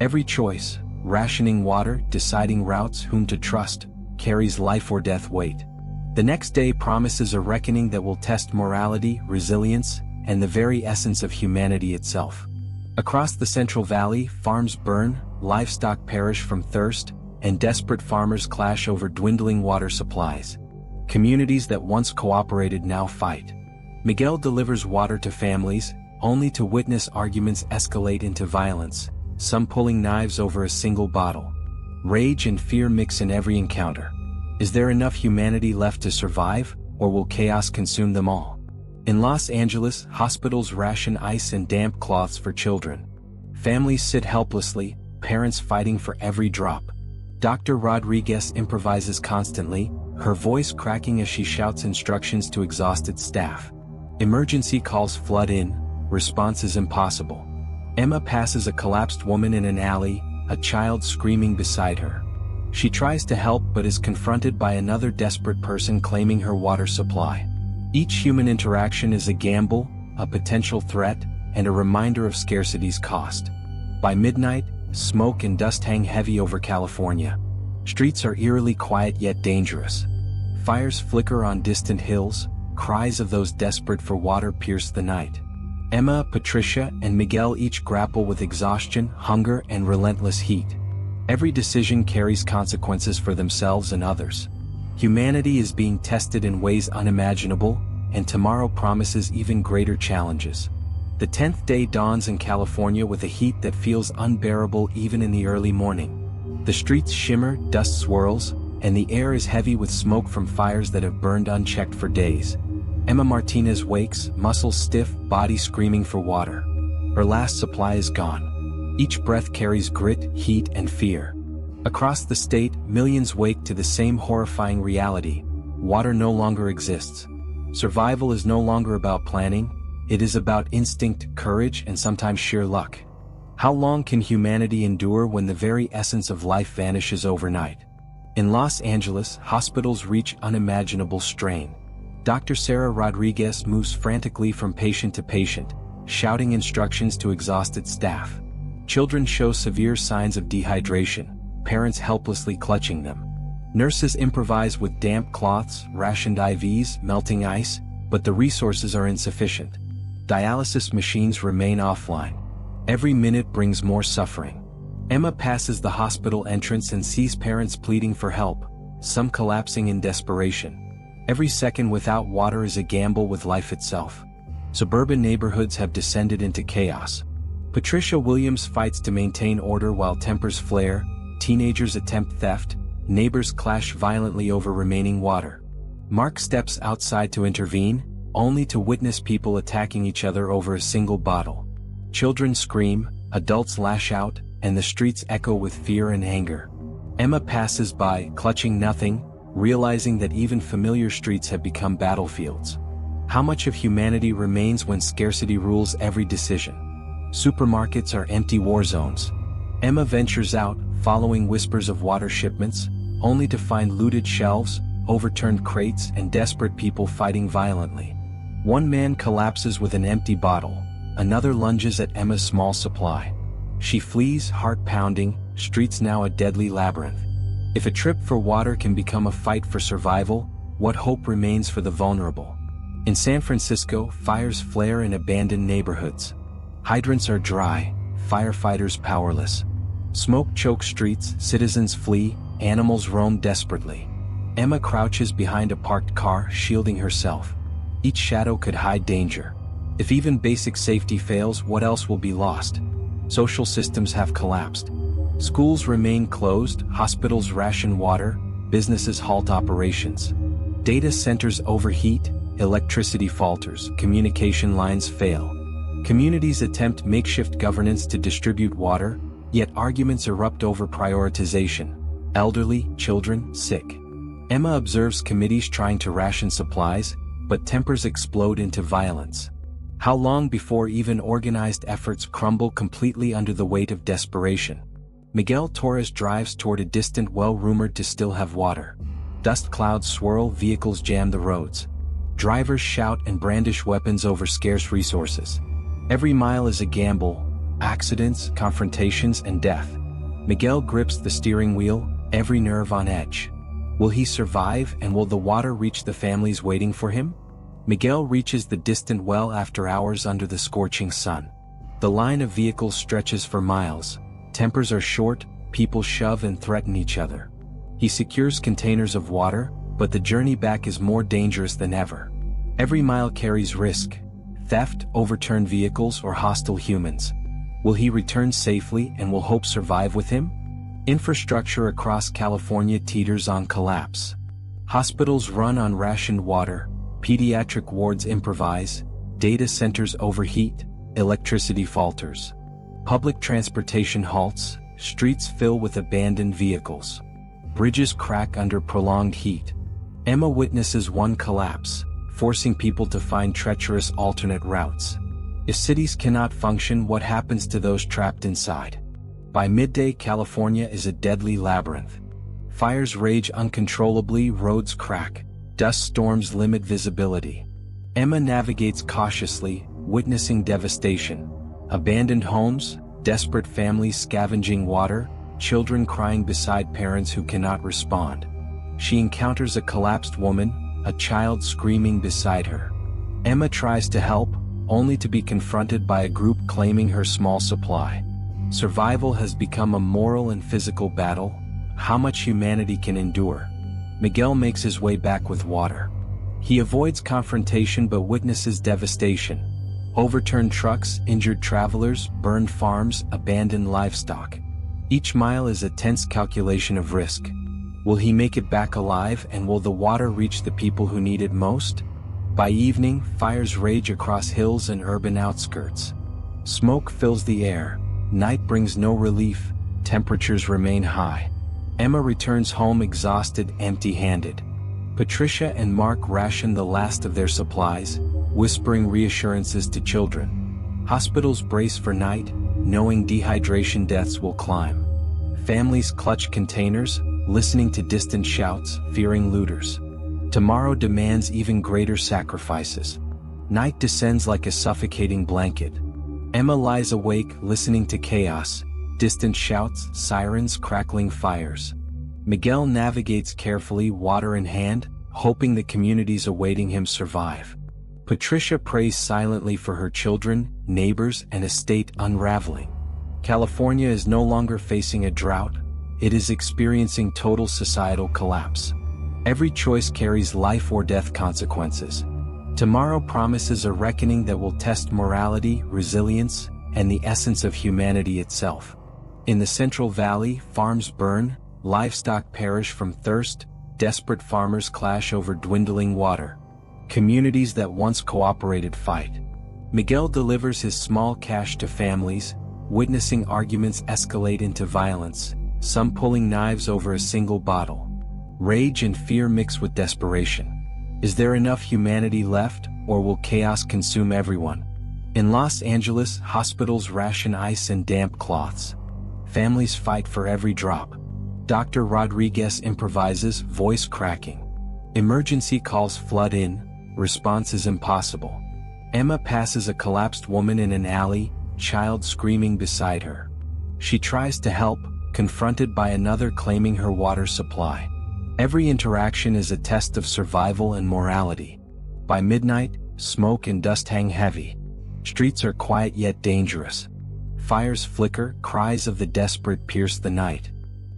Every choice, rationing water, deciding routes, whom to trust, carries life or death weight. The next day promises a reckoning that will test morality, resilience, and the very essence of humanity itself. Across the Central Valley, farms burn, livestock perish from thirst, and desperate farmers clash over dwindling water supplies. Communities that once cooperated now fight. Miguel delivers water to families, only to witness arguments escalate into violence, some pulling knives over a single bottle. Rage and fear mix in every encounter. Is there enough humanity left to survive, or will chaos consume them all? In Los Angeles, hospitals ration ice and damp cloths for children. Families sit helplessly, parents fighting for every drop. Dr. Rodriguez improvises constantly, her voice cracking as she shouts instructions to exhausted staff. Emergency calls flood in, response is impossible. Emma passes a collapsed woman in an alley, a child screaming beside her. She tries to help but is confronted by another desperate person claiming her water supply. Each human interaction is a gamble, a potential threat, and a reminder of scarcity's cost. By midnight, smoke and dust hang heavy over California. Streets are eerily quiet yet dangerous. Fires flicker on distant hills, cries of those desperate for water pierce the night. Emma, Patricia, and Miguel each grapple with exhaustion, hunger, and relentless heat. Every decision carries consequences for themselves and others. Humanity is being tested in ways unimaginable, and tomorrow promises even greater challenges. The 10th day dawns in California with a heat that feels unbearable even in the early morning. The streets shimmer, dust swirls, and the air is heavy with smoke from fires that have burned unchecked for days. Emma Martinez wakes, muscles stiff, body screaming for water. Her last supply is gone. Each breath carries grit, heat, and fear. Across the state, millions wake to the same horrifying reality. Water no longer exists. Survival is no longer about planning. It is about instinct, courage, and sometimes sheer luck. How long can humanity endure when the very essence of life vanishes overnight? In Los Angeles, hospitals reach unimaginable strain. Dr. Sarah Rodriguez moves frantically from patient to patient, shouting instructions to exhausted staff. Children show severe signs of dehydration, parents helplessly clutching them. Nurses improvise with damp cloths, rationed IVs, melting ice, but the resources are insufficient. Dialysis machines remain offline. Every minute brings more suffering. Emma passes the hospital entrance and sees parents pleading for help, some collapsing in desperation. Every second without water is a gamble with life itself. Suburban neighborhoods have descended into chaos. Patricia Williams fights to maintain order while tempers flare, teenagers attempt theft, neighbors clash violently over remaining water. Mark steps outside to intervene, only to witness people attacking each other over a single bottle. Children scream, adults lash out, and the streets echo with fear and anger. Emma passes by, clutching nothing, realizing that even familiar streets have become battlefields. How much of humanity remains when scarcity rules every decision? Supermarkets are empty war zones. Emma ventures out, following whispers of water shipments, only to find looted shelves, overturned crates, and desperate people fighting violently. One man collapses with an empty bottle, another lunges at Emma's small supply. She flees, heart pounding, streets now a deadly labyrinth. If a trip for water can become a fight for survival, what hope remains for the vulnerable? In San Francisco, fires flare in abandoned neighborhoods. Hydrants are dry, firefighters powerless. Smoke chokes streets, citizens flee, animals roam desperately. Emma crouches behind a parked car, shielding herself. Each shadow could hide danger. If even basic safety fails, what else will be lost? Social systems have collapsed. Schools remain closed, hospitals ration water, businesses halt operations. Data centers overheat, electricity falters, communication lines fail. Communities attempt makeshift governance to distribute water, yet arguments erupt over prioritization. Elderly, children, sick. Emma observes committees trying to ration supplies, but tempers explode into violence. How long before even organized efforts crumble completely under the weight of desperation? Miguel Torres drives toward a distant well rumored to still have water. Dust clouds swirl, vehicles jam the roads. Drivers shout and brandish weapons over scarce resources. Every mile is a gamble, accidents, confrontations, and death. Miguel grips the steering wheel, every nerve on edge. Will he survive, and will the water reach the families waiting for him? Miguel reaches the distant well after hours under the scorching sun. The line of vehicles stretches for miles. Tempers are short, people shove and threaten each other. He secures containers of water, but the journey back is more dangerous than ever. Every mile carries risk: theft, overturned vehicles, or hostile humans. Will he return safely, and will hope survive with him? Infrastructure across California teeters on collapse. Hospitals run on rationed water, pediatric wards improvise, data centers overheat, electricity falters. Public transportation halts, streets fill with abandoned vehicles. Bridges crack under prolonged heat. Emma witnesses one collapse, forcing people to find treacherous alternate routes. If cities cannot function, what happens to those trapped inside? By midday, California is a deadly labyrinth. Fires rage uncontrollably, roads crack, dust storms limit visibility. Emma navigates cautiously, witnessing devastation. Abandoned homes, desperate families scavenging water, children crying beside parents who cannot respond. She encounters a collapsed woman, a child screaming beside her. Emma tries to help, only to be confronted by a group claiming her small supply. Survival has become a moral and physical battle. How much humanity can endure? Miguel makes his way back with water. He avoids confrontation but witnesses devastation. Overturned trucks, injured travelers, burned farms, abandoned livestock. Each mile is a tense calculation of risk. Will he make it back alive, and will the water reach the people who need it most? By evening, fires rage across hills and urban outskirts. Smoke fills the air. Night brings no relief. Temperatures remain high. Emma returns home exhausted, empty-handed. Patricia and Mark ration the last of their supplies, whispering reassurances to children. Hospitals brace for night, knowing dehydration deaths will climb. Families clutch containers, listening to distant shouts, fearing looters. Tomorrow demands even greater sacrifices. Night descends like a suffocating blanket. Emma lies awake, listening to chaos, distant shouts, sirens, crackling fires. Miguel navigates carefully, water in hand, hoping the communities awaiting him survive. Patricia prays silently for her children, neighbors, and estate unraveling. California is no longer facing a drought, it is experiencing total societal collapse. Every choice carries life or death consequences. Tomorrow promises a reckoning that will test morality, resilience, and the essence of humanity itself. In the Central Valley, farms burn, livestock perish from thirst, desperate farmers clash over dwindling water. Communities that once cooperated fight. Miguel delivers his small cash to families, witnessing arguments escalate into violence, some pulling knives over a single bottle. Rage and fear mix with desperation. Is there enough humanity left, or will chaos consume everyone? In Los Angeles, hospitals ration ice and damp cloths. Families fight for every drop. Dr. Rodriguez improvises, voice cracking. Emergency calls flood in, response is impossible. Emma passes a collapsed woman in an alley, child screaming beside her. She tries to help, confronted by another claiming her water supply. Every interaction is a test of survival and morality. By midnight, smoke and dust hang heavy. Streets are quiet yet dangerous. Fires flicker, cries of the desperate pierce the night.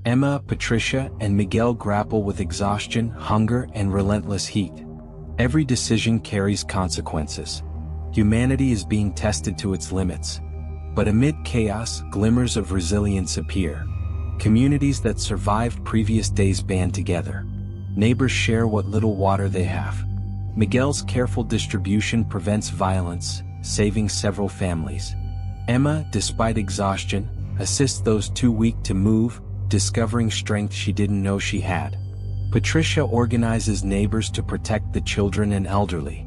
Emma, Patricia, and Miguel grapple with exhaustion, hunger, and relentless heat. Every decision carries consequences. Humanity is being tested to its limits. But amid chaos, glimmers of resilience appear. Communities that survived previous days band together. Neighbors share what little water they have. Miguel's careful distribution prevents violence, saving several families. Emma, despite exhaustion, assists those too weak to move, discovering strength she didn't know she had. Patricia organizes neighbors to protect the children and elderly.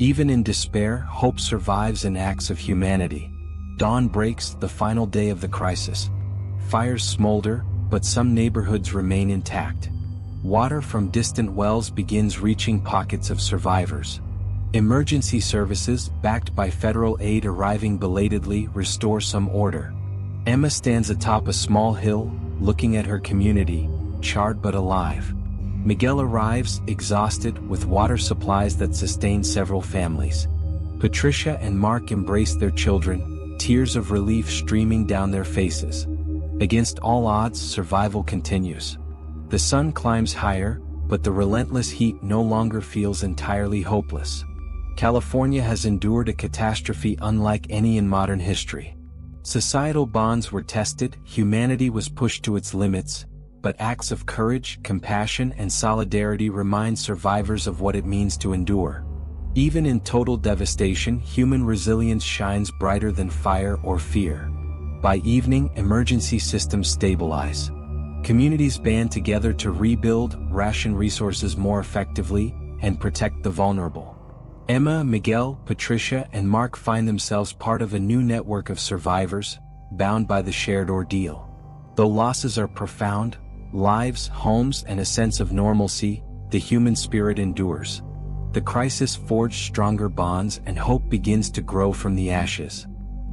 Even in despair, hope survives in acts of humanity. Dawn breaks, the final day of the crisis. Fires smolder, but some neighborhoods remain intact. Water from distant wells begins reaching pockets of survivors. Emergency services, backed by federal aid arriving belatedly, restore some order. Emma stands atop a small hill, looking at her community, charred but alive. Miguel arrives, exhausted, with water supplies that sustain several families. Patricia and Mark embrace their children, tears of relief streaming down their faces. Against all odds, survival continues. The sun climbs higher, but the relentless heat no longer feels entirely hopeless. California has endured a catastrophe unlike any in modern history. Societal bonds were tested, humanity was pushed to its limits, but acts of courage, compassion, and solidarity remind survivors of what it means to endure. Even in total devastation, human resilience shines brighter than fire or fear. By evening, emergency systems stabilize. Communities band together to rebuild, ration resources more effectively, and protect the vulnerable. Emma, Miguel, Patricia, and Mark find themselves part of a new network of survivors, bound by the shared ordeal. Though losses are profound, lives, homes, and a sense of normalcy, the human spirit endures. The crisis forged stronger bonds, and hope begins to grow from the ashes.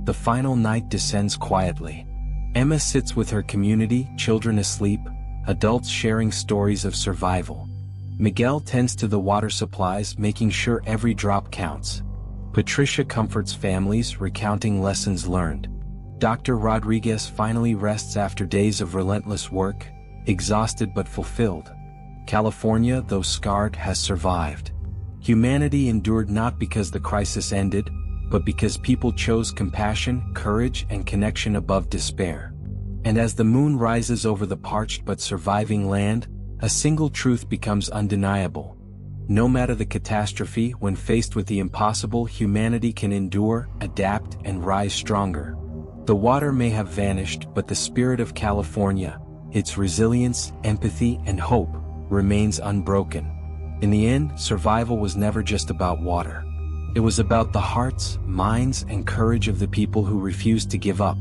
The final night descends quietly. Emma sits with her community, children asleep, adults sharing stories of survival. Miguel tends to the water supplies, making sure every drop counts. Patricia comforts families, recounting lessons learned. Dr. Rodriguez finally rests after days of relentless work, exhausted but fulfilled. California, though scarred, has survived. Humanity endured not because the crisis ended, but because people chose compassion, courage, and connection above despair. And as the moon rises over the parched but surviving land, a single truth becomes undeniable. No matter the catastrophe, when faced with the impossible, humanity can endure, adapt, and rise stronger. The water may have vanished, but the spirit of California, its resilience, empathy, and hope, remains unbroken. In the end, survival was never just about water. It was about the hearts, minds, and courage of the people who refused to give up.